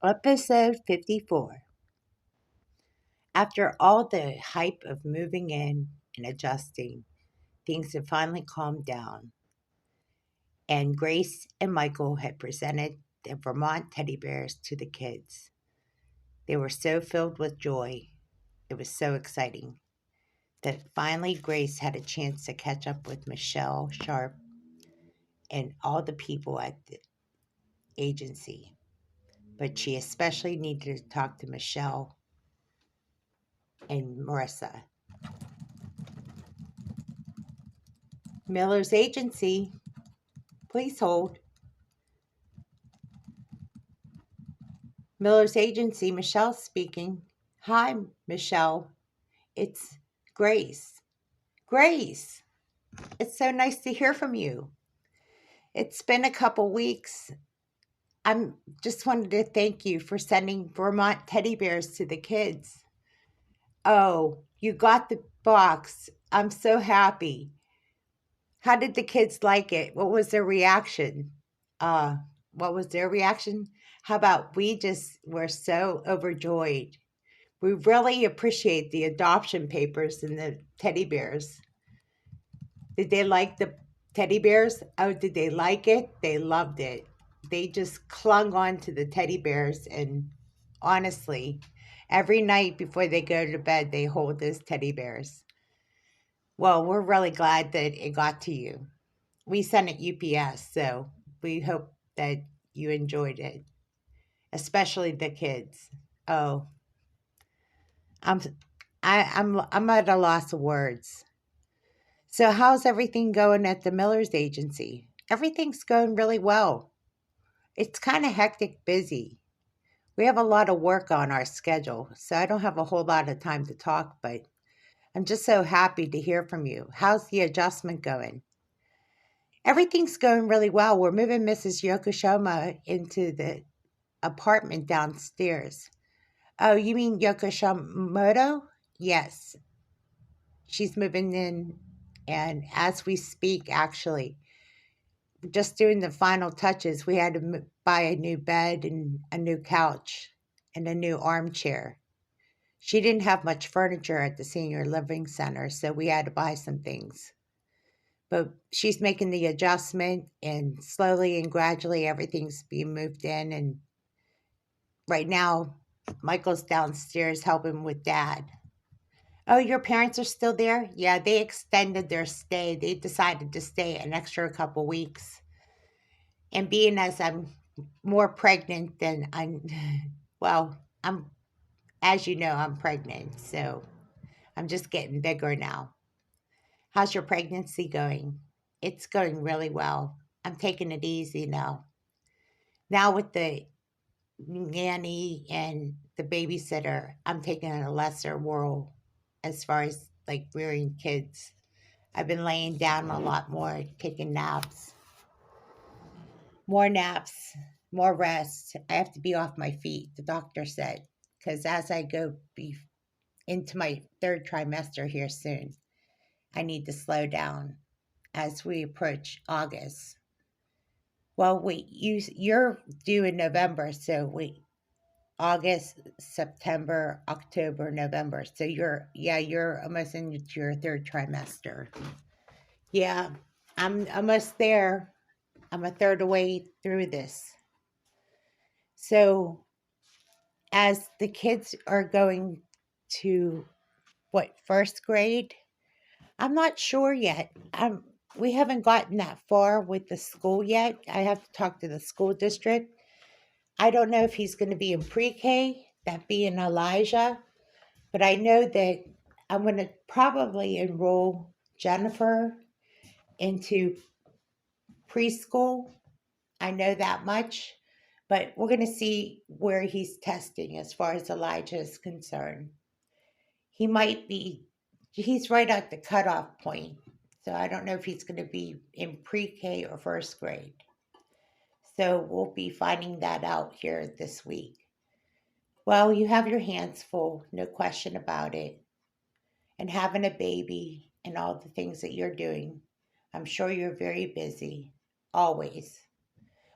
Episode 54. After all the hype of moving in and adjusting, things had finally calmed down, and Grace and Michael had presented the Vermont teddy bears to the kids. They were so filled with joy. It was so exciting that finally Grace had a chance to catch up with Michelle Sharp and all the people at the agency. But she especially needed to talk to Michelle and Marissa. Miller's agency. Please hold. Miller's agency, Michelle speaking. Hi, Michelle. It's Grace. Grace, it's so nice to hear from you. It's been a couple weeks. I'm just wanted to thank you for sending Vermont teddy bears to the kids. Oh, you got the box. I'm so happy. How did the kids like it? What was their reaction? Uh, what was their reaction? How about we just were so overjoyed. We really appreciate the adoption papers and the teddy bears. Did they like the teddy bears? Oh, did they like it? They loved it. They just clung on to the teddy bears, and honestly, every night before they go to bed, they hold those teddy bears. Well, we're really glad that it got to you. We sent it UPS, so we hope that you enjoyed it, especially the kids. Oh, I'm I'm at a loss of words. So how's everything going at the Miller's agency? Everything's going really well. It's kind of hectic busy. We have a lot of work on our schedule, so I don't have a whole lot of time to talk, but I'm just so happy to hear from you. How's the adjustment going? Everything's going really well. We're moving Mrs. Yokoshima into the apartment downstairs. Oh, you mean Yokoshimoto? Yes, she's moving in, and as we speak, actually, just doing the final touches. We had to buy a new bed and a new couch and a new armchair. She didn't have much furniture at the senior living center, so we had to buy some things. But she's making the adjustment, and slowly and gradually everything's being moved in. And right now, Michael's downstairs helping with dad. Oh, your parents are still there? Yeah, they extended their stay. They decided to stay an extra couple weeks. And being as I'm more pregnant than I'm, well, I'm, as you know, I'm pregnant. So I'm just getting bigger now. How's your pregnancy going? It's going really well. I'm taking it easy now. Now with the nanny and the babysitter, I'm taking a lesser role as far as like rearing kids. I've been laying down a lot more, taking naps, more naps, more rest. I have to be off my feet, the doctor said, because as I go into my third trimester here soon, I need to slow down as we approach August. Well, wait, you're due in November, so wait, August, September, October, November. So you're almost into your third trimester. Yeah, I'm almost there. I'm a third away through this. So as the kids are going to what, first grade? I'm not sure yet. We haven't gotten that far with the school yet. I have to talk to the school district. I don't know if he's going to be in pre-K, that being Elijah, but I know that I'm going to probably enroll Jennifer into preschool. I know that much, but we're going to see where he's testing as far as Elijah is concerned. He might be, he's right at the cutoff point. So I don't know if he's going to be in pre-K or first grade. So we'll be finding that out here this week. Well, you have your hands full, no question about it. And having a baby and all the things that you're doing, I'm sure you're very busy, always.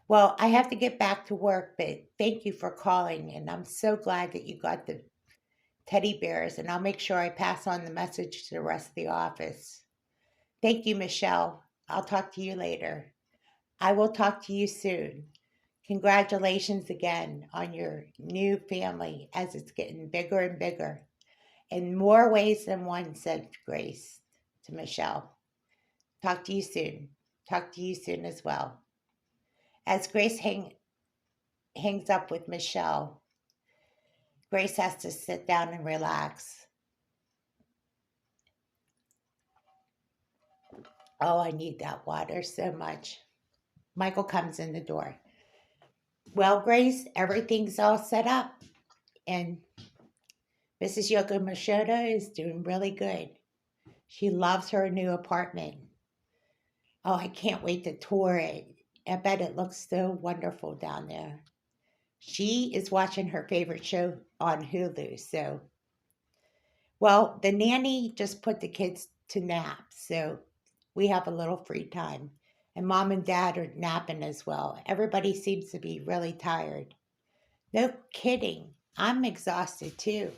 Well, I have to get back to work, but thank you for calling. And I'm so glad that you got the teddy bears. And I'll make sure I pass on the message to the rest of the office. Thank you, Michelle. I'll talk to you later. I will talk to you soon. Congratulations again on your new family as it's getting bigger and bigger in more ways than one, said Grace to Michelle. Talk to you soon. Talk to you soon as well. As Grace hangs up with Michelle, Grace has to sit down and relax. Oh, I need that water so much. Michael comes in the door. Well, Grace, everything's all set up, and Mrs. Yoko Mashoda is doing really good. She loves her new apartment. Oh, I can't wait to tour it. I bet it looks so wonderful down there. She is watching her favorite show on Hulu. So, well, the nanny just put the kids to nap. So we have a little free time. And mom and dad are napping as well. Everybody seems to be really tired. No kidding. I'm exhausted too.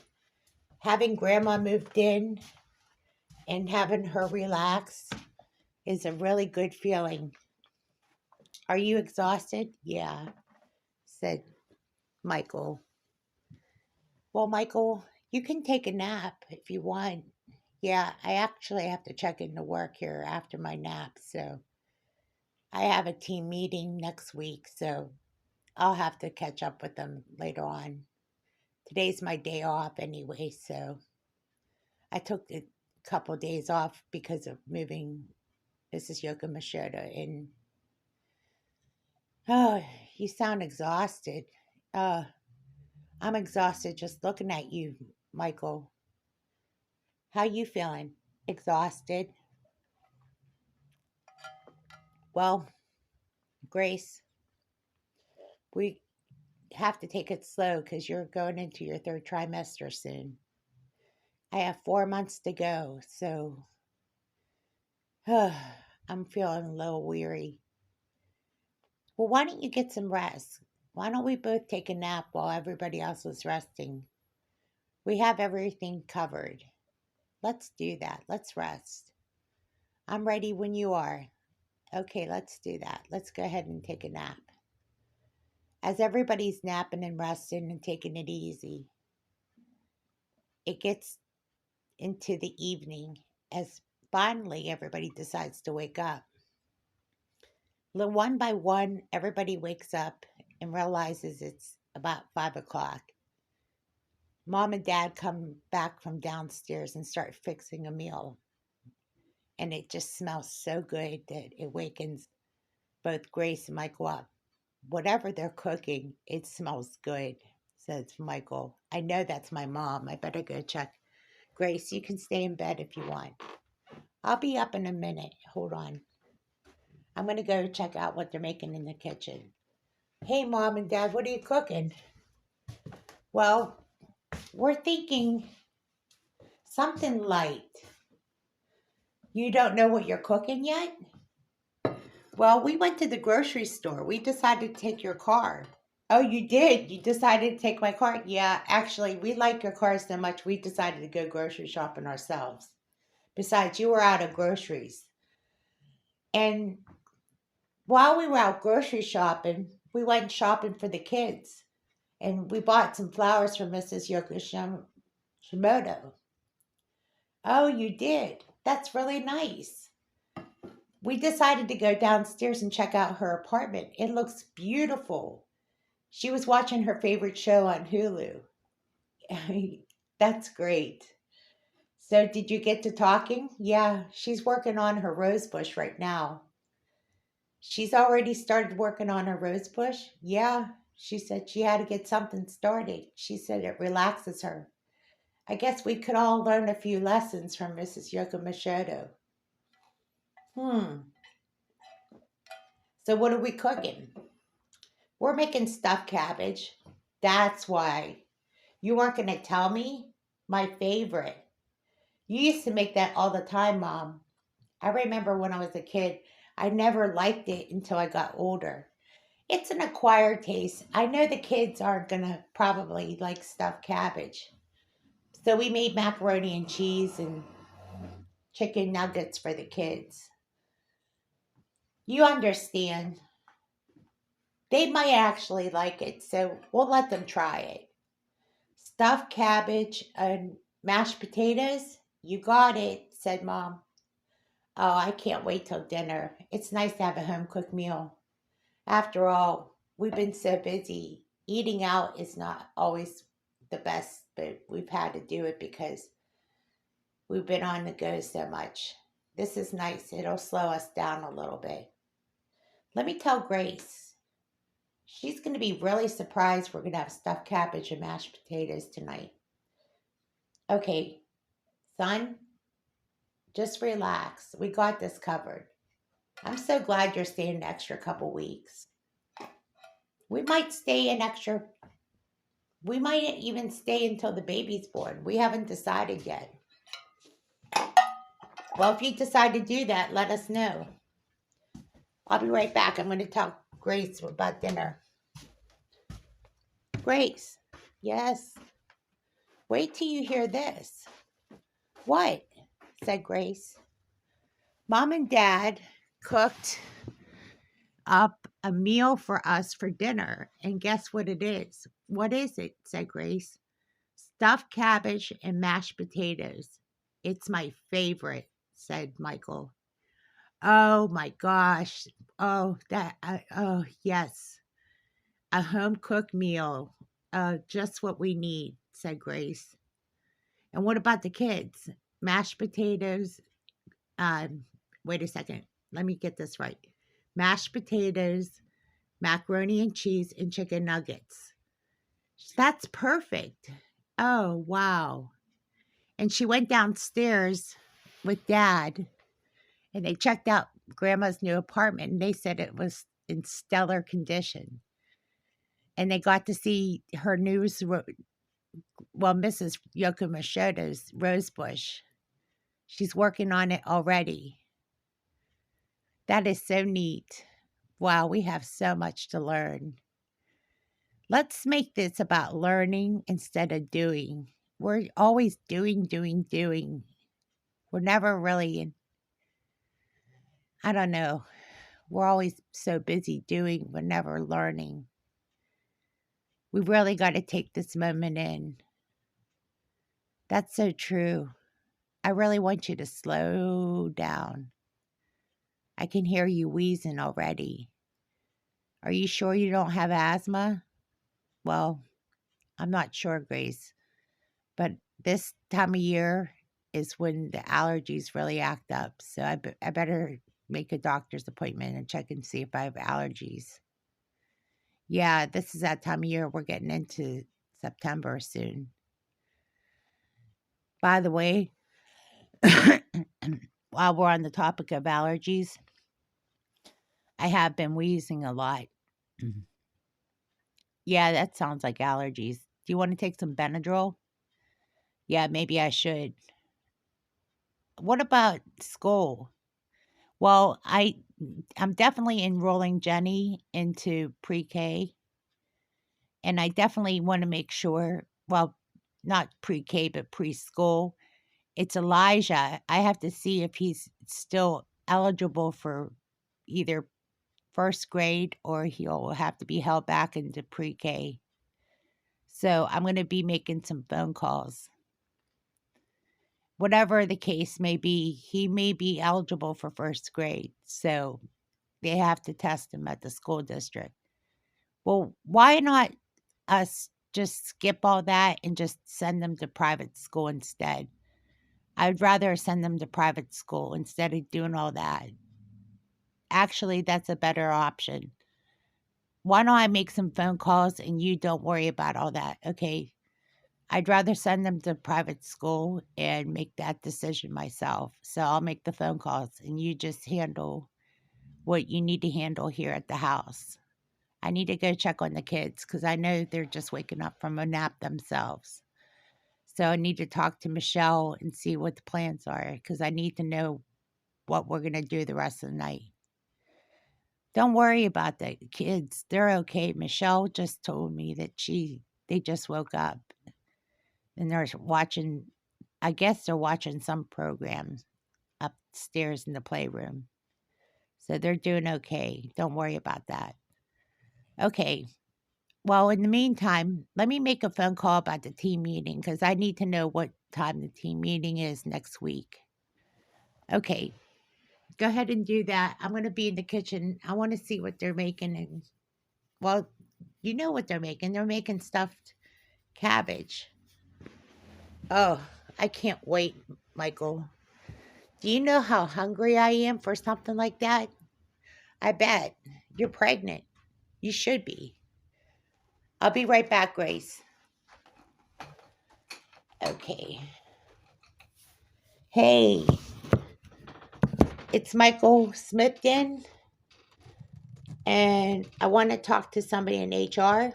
Having grandma moved in and having her relax is a really good feeling. Are you exhausted? Yeah, said Michael. Well, Michael, you can take a nap if you want. Yeah, I actually have to check into work here after my nap. So I have a team meeting next week. So I'll have to catch up with them later on. Today's my day off anyway. So I took a couple of days off because of moving Mrs. Yoko Mashoda in. Oh, you sound exhausted. Uh, I'm exhausted just looking at you, Michael. How you feeling? Exhausted? Well, Grace, we have to take it slow because you're going into your third trimester soon. I have 4 months to go, so I'm feeling a little weary. Well, why don't you get some rest? Why don't we both take a nap while everybody else is resting? We have everything covered. Let's do that. Let's rest. I'm ready when you are. Okay, let's do that. Let's go ahead and take a nap. As everybody's napping and resting and taking it easy, it gets into the evening as finally everybody decides to wake up. One by one, everybody wakes up and realizes it's about 5 o'clock. Mom and dad come back from downstairs and start fixing a meal. And it just smells so good that it wakens both Grace and Michael up. Whatever they're cooking, it smells good, says Michael. I know that's my mom. I better go check. Grace, you can stay in bed if you want. I'll be up in a minute. Hold on. I'm going to go check out what they're making in the kitchen. Hey, Mom and Dad, what are you cooking? Well, we're thinking something light. You don't know what you're cooking yet? Well, we went to the grocery store. We decided to take your car. Oh, you did? You decided to take my car? Yeah, actually, we like your car so much we decided to go grocery shopping ourselves. Besides, you were out of groceries. And while we were out grocery shopping, we went shopping for the kids. And we bought some flowers for Mrs. Shimoto. Oh, you did? That's really nice. We decided to go downstairs and check out her apartment. It looks beautiful. She was watching her favorite show on Hulu. That's great. So, did you get to talking? Yeah, she's working on her rose bush right now. She's already started working on her rose bush? Yeah, she said she had to get something started. She said it relaxes her. I guess we could all learn a few lessons from Mrs. Yoko Mashodo. Hmm. So, what are we cooking? We're making stuffed cabbage. That's why. You weren't going to tell me? My favorite. You used to make that all the time, Mom. I remember when I was a kid, I never liked it until I got older. It's an acquired taste. I know the kids aren't gonna probably like stuffed cabbage. So we made macaroni and cheese and chicken nuggets for the kids. You understand. They might actually like it, so we'll let them try it. Stuffed cabbage and mashed potatoes? You got it, said Mom. Oh, I can't wait till dinner. It's nice to have a home cooked meal. After all, we've been so busy. Eating out is not always the best, but we've had to do it because we've been on the go so much. This is nice. It'll slow us down a little bit. Let me tell Grace. She's going to be really surprised we're going to have stuffed cabbage and mashed potatoes tonight. Okay, son, just relax. We got this covered. I'm so glad you're staying an extra couple weeks. We might stay an extra, we might even stay until the baby's born. We haven't decided yet. Well, if you decide to do that, let us know. I'll be right back. I'm going to tell Grace about dinner. Grace, yes, wait till you hear this. What? Said Grace. Mom and Dad cooked up a meal for us for dinner, and guess what it is? What is it? Said Grace. Stuffed cabbage and mashed potatoes. It's my favorite, said Michael. Oh my gosh. Oh, yes. A home cooked meal. Just what we need, said Grace. And what about the kids? Mashed potatoes. Um, Wait a second. Let me get this right. Mashed potatoes, macaroni and cheese, and chicken nuggets. That's perfect. Oh, wow. And she went downstairs with Dad, and they checked out Grandma's new apartment, and they said it was in stellar condition. And they got to see her Mrs. Yoko Mashoda's rose bush. She's working on it already. That is so neat. Wow, we have so much to learn. Let's make this about learning instead of doing. We're always doing, doing, doing. We're never really, I don't know, we're always so busy doing, we're never learning. We really got to take this moment in. That's so true. I really want you to slow down. I can hear you wheezing already. Are you sure you don't have asthma? Well, I'm not sure, Grace, but this time of year is when the allergies really act up. So I better make a doctor's appointment and check and see if I have allergies. Yeah, this is that time of year. We're getting into September soon. By the way, while we're on the topic of allergies, I have been wheezing a lot. Yeah, that sounds like allergies. Do you want to take some Benadryl? Yeah, maybe I should. What about school? Well, I'm definitely enrolling Jenny into pre-K, and I definitely want to make sure, well, not pre-K but preschool. It's Elijah. I have to see if he's still eligible for either first grade or he'll have to be held back into pre-K. So I'm going to be making some phone calls. Whatever the case may be, he may be eligible for first grade. So they have to test him at the school district. Well, why not us just skip all that and just send them to private school instead? I'd rather send them to private school instead of doing all that. Actually, that's a better option. Why don't I make some phone calls and you don't worry about all that, okay? I'd rather send them to private school and make that decision myself. So I'll make the phone calls and you just handle what you need to handle here at the house. I need to go check on the kids because I know they're just waking up from a nap themselves. So I need to talk to Michelle and see what the plans are because I need to know what we're going to do the rest of the night. Don't worry about the kids. They're okay. Michelle just told me that they just woke up and they're watching, I guess they're watching some programs upstairs in the playroom. So they're doing okay. Don't worry about that. Okay. Well, in the meantime, let me make a phone call about the team meeting because I need to know what time the team meeting is next week. Okay. Go ahead and do that. I'm going to be in the kitchen. I want to see what they're making. And, well, you know what they're making. They're making stuffed cabbage. Oh, I can't wait, Michael. Do you know how hungry I am for something like that? I bet. You're pregnant. You should be. I'll be right back, Grace. Okay. Hey, it's Michael Smithkin, and I want to talk to somebody in HR.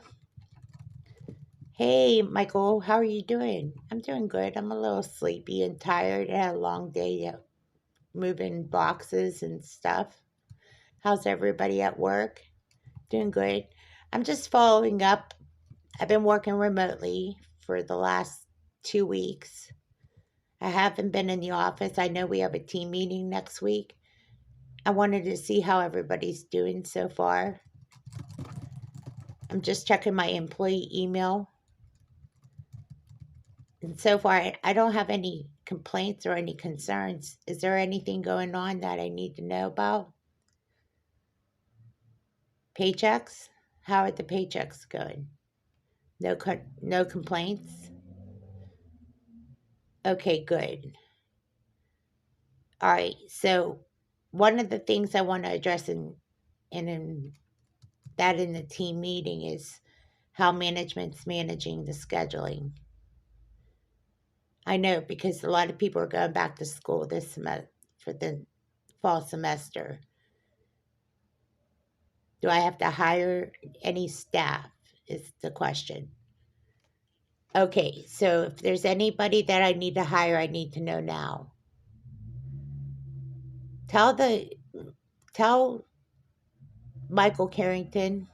Hey, Michael, how are you doing? I'm doing good. I'm a little sleepy and tired. I had a long day moving boxes and stuff. How's everybody at work? Doing good. I'm just following up. I've been working remotely for the last 2 weeks. I haven't been in the office. I know we have a team meeting next week. I wanted to see how everybody's doing so far. I'm just checking my employee email. And so far, I don't have any complaints or any concerns. Is there anything going on that I need to know about? Paychecks? How are the paychecks going? No complaints? Okay, good. All right. So one of the things I want to address in that in the team meeting is how management's managing the scheduling. I know because a lot of people are going back to school this semester for the fall semester. Do I have to hire any staff? Is the question. Okay, so if there's anybody that I need to hire, I need to know now. Tell the tell Michael Carrington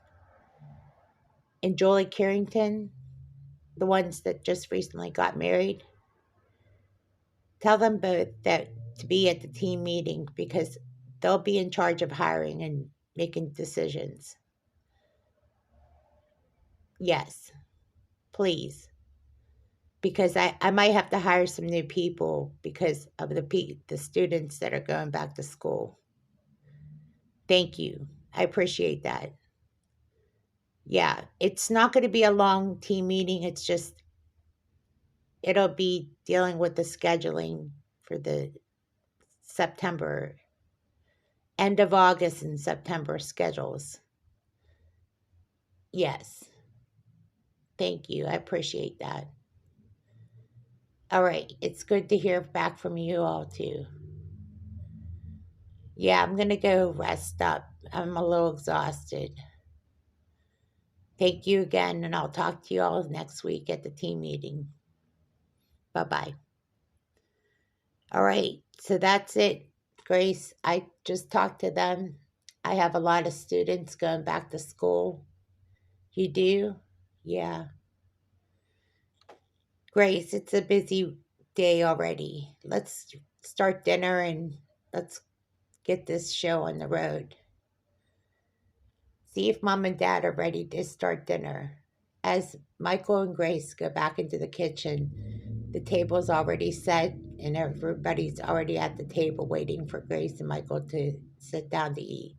and Jolie Carrington, the ones that just recently got married, tell them both that to be at the team meeting because they'll be in charge of hiring and making decisions. Yes, please. Because I might have to hire some new people because of the students that are going back to school. Thank you. I appreciate that. Yeah, it's not going to be a long team meeting. It's just it'll be dealing with the scheduling for the September, end of August and September schedules. Yes. Thank you. I appreciate that. All right. It's good to hear back from you all too. Yeah, I'm going to go rest up. I'm a little exhausted. Thank you again, and I'll talk to you all next week at the team meeting. Bye bye. All right. So that's it, Grace. I just talked to them. I have a lot of students going back to school. You do? Yeah. Grace, it's a busy day already. Let's start dinner and let's get this show on the road. See if mom and dad are ready to start dinner. As Michael and Grace go back into the kitchen, the table's already set and everybody's already at the table waiting for Grace and Michael to sit down to eat.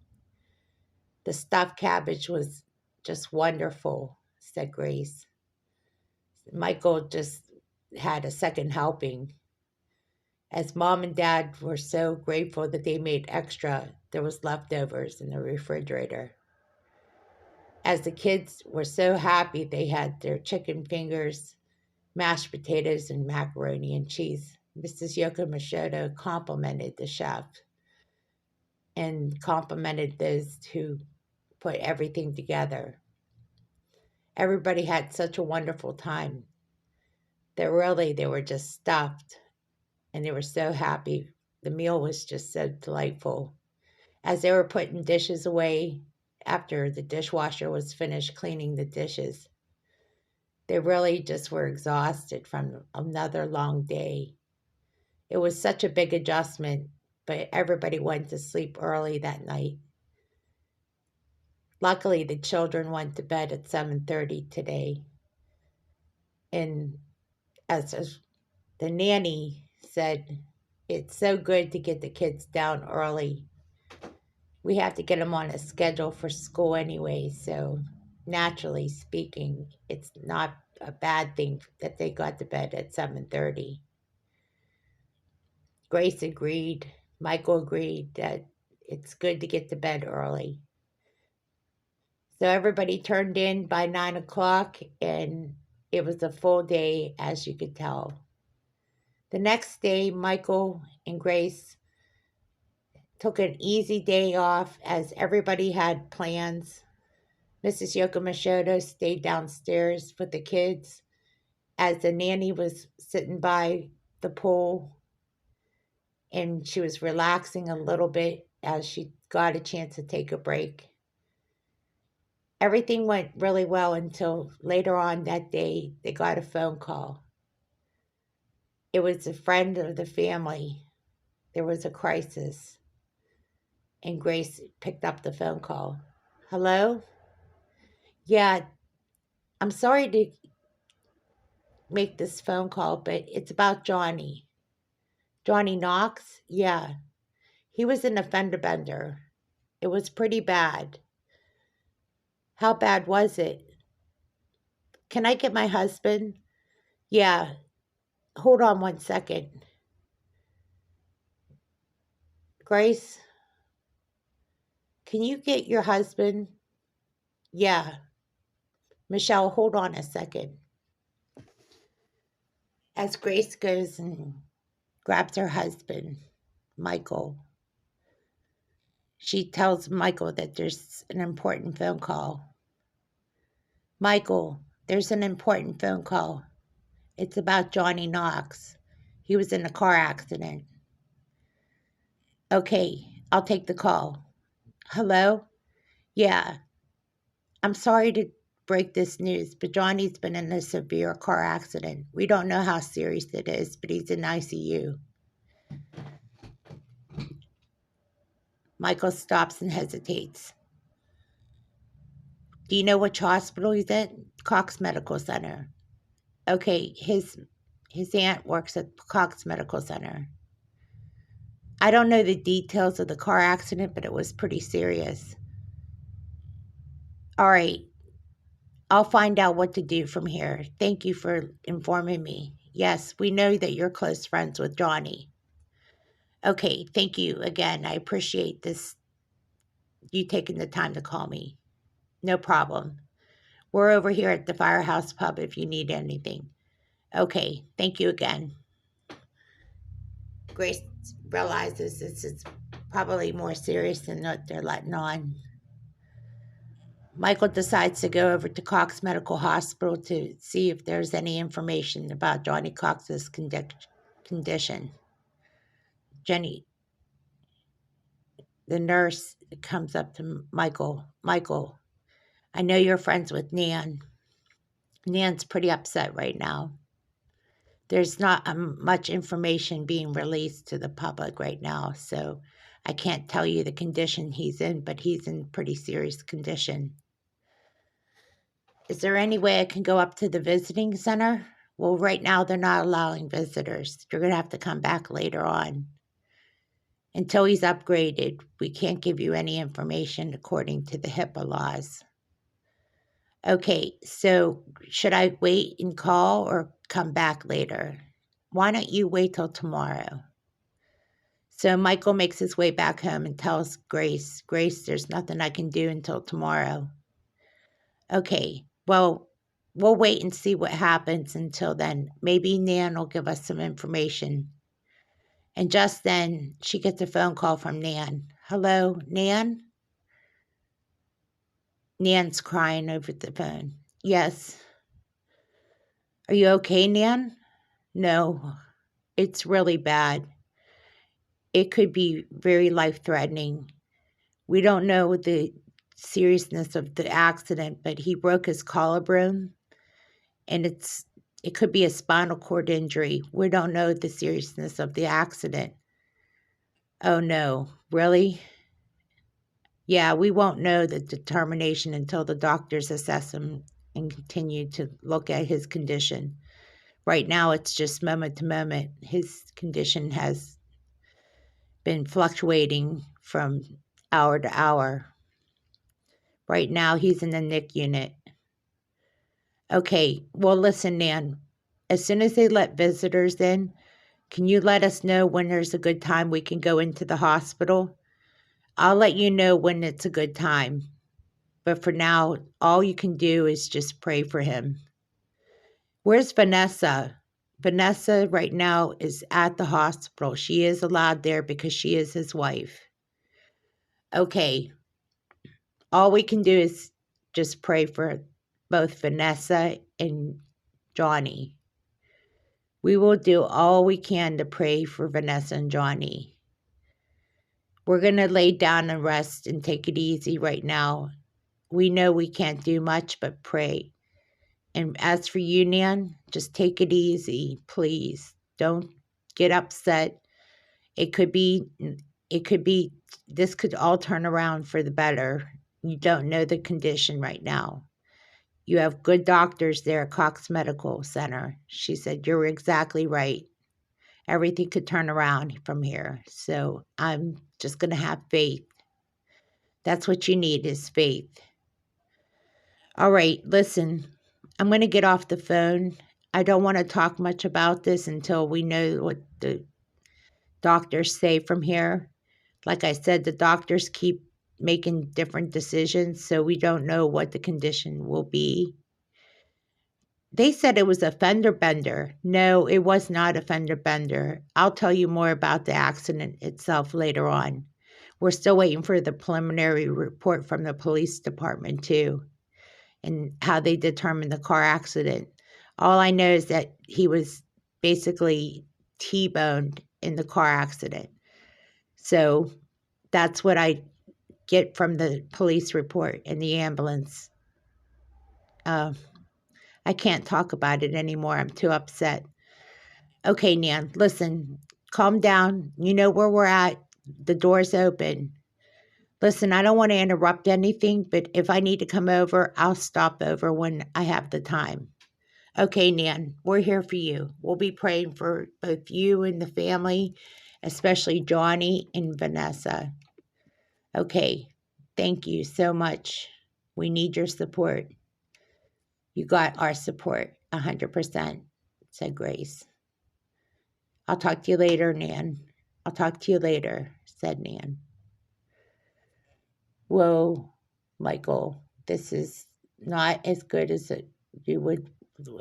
The stuffed cabbage was just wonderful, said Grace. Michael just had a second helping. As mom and dad were so grateful that they made extra, there was leftovers in the refrigerator. As the kids were so happy they had their chicken fingers, mashed potatoes, and macaroni and cheese, Mrs. Yoko Mashoto complimented the chef and complimented those who put everything together. Everybody had such a wonderful time that really they were just stuffed and they were so happy. The meal was just so delightful. as they were putting dishes away after the dishwasher was finished cleaning the dishes. They really just were exhausted from another long day. It was such a big adjustment, but everybody went to sleep early that night. Luckily, the children went to bed at 7:30 today, and as the nanny said, it's so good to get the kids down early. We have to get them on a schedule for school anyway, so naturally speaking, it's not a bad thing that they got to bed at 7:30. Grace agreed, Michael agreed that it's good to get to bed early. So everybody turned in by 9 o'clock, and it was a full day, as you could tell. The next day, Michael and Grace took an easy day off as everybody had plans. Mrs. Yokomashoto stayed downstairs with the kids as the nanny was sitting by the pool, and she was relaxing a little bit as she got a chance to take a break. Everything went really well until later on that day they got a phone call. It was a friend of the family. There was a crisis, and Grace picked up the phone call. Hello? Yeah, I'm sorry to make this phone call, but it's about Johnny. Johnny Knox? Yeah, he was an offender bender. It was pretty bad. How bad was it? Can I get my husband? Yeah, hold on 1 second. Grace, can you get your husband? Yeah. Michelle, hold on a second. As Grace goes and grabs her husband, Michael, she tells Michael that there's an important phone call. Michael, there's an important phone call. It's about Johnny Knox. He was in a car accident. Okay, I'll take the call. Hello? Yeah, I'm sorry to break this news, but Johnny's been in a severe car accident. We don't know how serious it is, but he's in ICU. Michael stops and hesitates. Do you know which hospital he's at? Cox Medical Center. Okay, his aunt works at Cox Medical Center. I don't know the details of the car accident, but it was pretty serious. All right, I'll find out what to do from here. Thank you for informing me. Yes, we know that you're close friends with Johnny. Okay, thank you again. I appreciate this, you taking the time to call me. No problem. We're over here at the Firehouse Pub if you need anything. Okay, thank you again. Grace realizes this is probably more serious than what they're letting on. Michael decides to go over to Cox Medical Hospital to see if there's any information about Johnny Cox's condition. Jenny, the nurse, comes up to Michael. Michael, I know you're friends with Nan. Nan's pretty upset right now. There's not much information being released to the public right now, so I can't tell you the condition he's in, but he's in pretty serious condition. Is there any way I can go up to the visiting center? Well, right now they're not allowing visitors. You're going to have to come back later on. Until he's upgraded, we can't give you any information according to the HIPAA laws. Okay, so should I wait and call or come back later? Why don't you wait till tomorrow? So Michael makes his way back home and tells Grace, Grace, there's nothing I can do until tomorrow. Okay, well, we'll wait and see what happens until then. Maybe Nan will give us some information. And just then, she gets a phone call from Nan. Hello, Nan? Nan's crying over the phone. Yes. Are you okay, Nan? No, it's really bad. It could be very life-threatening. We don't know the seriousness of the accident, but he broke his collarbone, and it could be a spinal cord injury. We don't know the seriousness of the accident. Oh no, really? Yeah, we won't know the determination until the doctors assess him and continue to look at his condition. Right now, it's just moment to moment. His condition has been fluctuating from hour to hour. Right now, he's in the NIC unit. Okay, well, listen, Nan. As soon as they let visitors in, can you let us know when there's a good time we can go into the hospital? I'll let you know when it's a good time. But for now, all you can do is just pray for him. Where's Vanessa? Vanessa right now is at the hospital. She is allowed there because she is his wife. Okay, all we can do is just pray for both Vanessa and Johnny. We will do all we can to pray for Vanessa and Johnny. We're going to lay down and rest and take it easy right now. We know we can't do much but pray. And as for you, Nan, just take it easy, please. Don't get upset. It could be, this could all turn around for the better. You don't know the condition right now. You have good doctors there at Cox Medical Center. She said, you're exactly right. Everything could turn around from here. So I'm just going to have faith. That's what you need is faith. All right, listen, I'm going to get off the phone. I don't want to talk much about this until we know what the doctors say from here. Like I said, the doctors keep making different decisions, so we don't know what the condition will be. They said it was a fender bender. No, it was not a fender bender. I'll tell you more about the accident itself later on. We're still waiting for the preliminary report from the police department, too, and how they determined the car accident. All I know is that he was basically T-boned in the car accident. So that's what I get from the police report and the ambulance. I can't talk about it anymore. I'm too upset. Okay, Nan, listen, calm down. You know where we're at. The door's open. Listen, I don't want to interrupt anything, but if I need to come over, I'll stop over when I have the time. Okay, Nan, we're here for you. We'll be praying for both you and the family, especially Johnny and Vanessa. Okay, thank you so much. We need your support. You got our support, 100%, said Grace. I'll talk to you later, Nan. I'll talk to you later, said Nan. Whoa, Michael, this is not as good as you would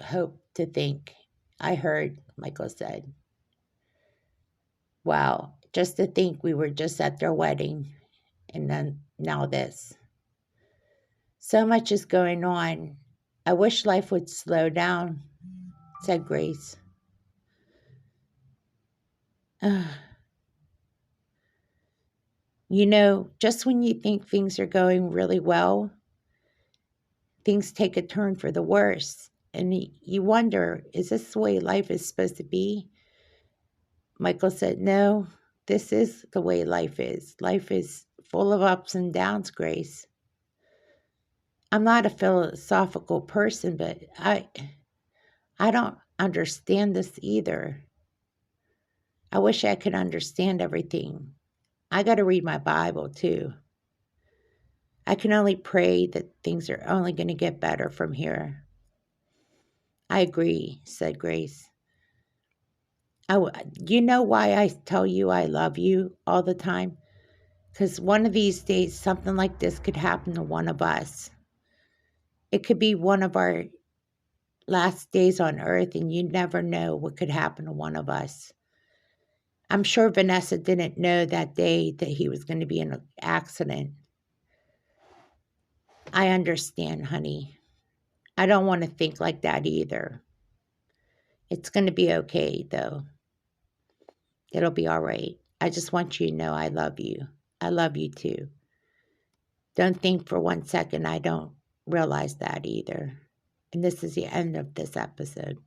hope to think. I heard, Michael said. Wow, just to think we were just at their wedding and then now this. So much is going on. I wish life would slow down, said Grace. You know, just when you think things are going really well, things take a turn for the worse. And you wonder, is this the way life is supposed to be? Michael said, no, this is the way life is. Life is full of ups and downs, Grace. I'm not a philosophical person, but I don't understand this either. I wish I could understand everything. I got to read my Bible too. I can only pray that things are only going to get better from here. I agree, said Grace. You know why I tell you I love you all the time? Because one of these days, something like this could happen to one of us. It could be one of our last days on earth, and you never know what could happen to one of us. I'm sure Vanessa didn't know that day that he was going to be in an accident. I understand, honey. I don't want to think like that either. It's going to be okay, though. It'll be all right. I just want you to know I love you. I love you too. Don't think for 1 second I don't realize that either. And this is the end of this episode.